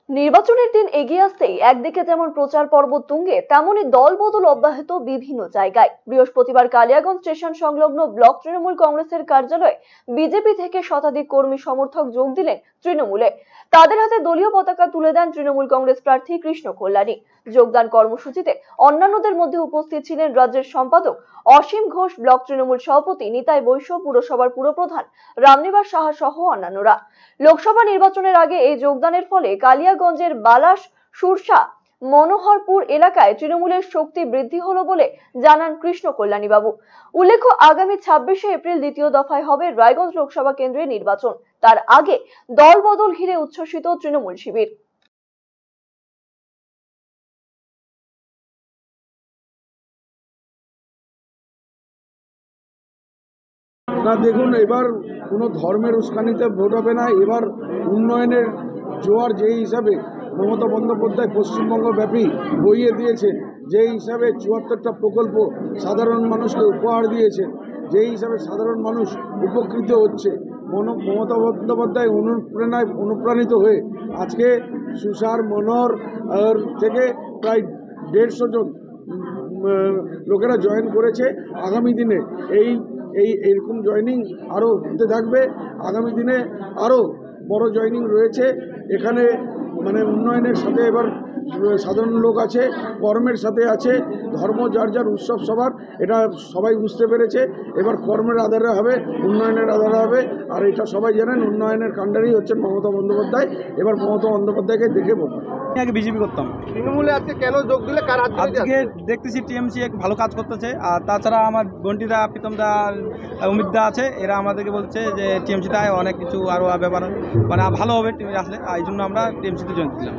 নির্বাচনের দিন এগিয়ে আসতেই একদিকে যেমন প্রচার পর্ব তুঙ্গে, তেমনি দলবদল অব্যাহত বিভিন্ন জায়গায়। বৃহস্পতিবার কালিয়াগঞ্জ স্টেশন সংলগ্ন ব্লক তৃণমূল কংগ্রেসের কার্যালয়ে বিজেপি থেকে শতাধিক কর্মী সমর্থক যোগ দিলেন তৃণমূলে। তাদের হাতে দলীয় পতাকা তুলে দেন তৃণমূল কংগ্রেস প্রার্থী কৃষ্ণ কল্যাণী। যোগদান কর্মসূচিতে অন্যান্যদের মধ্যে উপস্থিত ছিলেন রাজ্যের সম্পাদক অসীম ঘোষ, ব্লক তৃণমূল সভাপতি নিতাই বৈশ্য, পুরসভার পুরপ্রধান রামনিবাস সাহা সহ অন্যান্যরা। লোকসভা নির্বাচনের আগে এই যোগদানের ফলে কালিয়াগঞ্জের বালাস, সুরসা, মনোহরপুর এলাকায় তৃণমূলের শক্তি বৃদ্ধি হলো বলে জানান কৃষ্ণ কল্যাণী বাবু। উল্লেখ্য, আগামী 26শে এপ্রিল দ্বিতীয় দফায় হবে রায়গঞ্জ লোকসভা কেন্দ্রের নির্বাচন। তার আগে দল বদল ঘিরে উচ্ছ্বসিত তৃণমূল শিবির। না, দেখুন, এবার কোনো ধর্মের উস্কানিতে ভোট হবে না। এবার উন্নয়নের জোয়ার যেই হিসাবে মমতা বন্দ্যোপাধ্যায় পশ্চিমবঙ্গব্যাপী বইয়ে দিয়েছে, যেই হিসাবে ৭৪টা প্রকল্প সাধারণ মানুষকে উপহার দিয়েছে, যেই হিসাবে সাধারণ মানুষ উপকৃত হচ্ছে, মমতা বন্দ্যোপাধ্যায় অনুপ্রাণিত হয়ে আজকে সুসার, মনোহর থেকে প্রায় 150 জন লোকেরা জয়েন করেছে। আগামী দিনে এরকম জয়েনিং আরও হতে থাকবে। আগামী দিনে আরও বড় জয়েনিং রয়েছে এখানে। মানে উন্নয়নের সাথে এবার সাধারণ লোক আছে, কর্মের সাথে আছে। ধর্ম যার যার, উৎসব সবার, এটা সবাই বুঝতে পেরেছে। এবার কর্মের আধারে হবে, উন্নয়নের আধারে হবে। আর এটা সবাই জানেন, উন্নয়নের কাণ্ডারি হচ্ছেন মমতা বন্দ্যোপাধ্যায়। এবার মমতা বন্দ্যোপাধ্যায়কে দেখে বলুন। আগে বিজেপি করতাম, তৃণমূলে আজকে কেন যোগ দিলে, কার হাত ধরে? আজকে দেখতেছি টিএমসি এক ভালো কাজ করতেছে। আর তাছাড়া আমার বন্টিদা, প্রীতমদা, অমিতদা আছে, এরা আমাদেরকে বলছে যে টিএমসিতে অনেক কিছু আরও ব্যাপার মানে ভালো হবে টিএমসি আসলে। এই জন্য আমরা টিএমসিতে জয়েন দিলাম।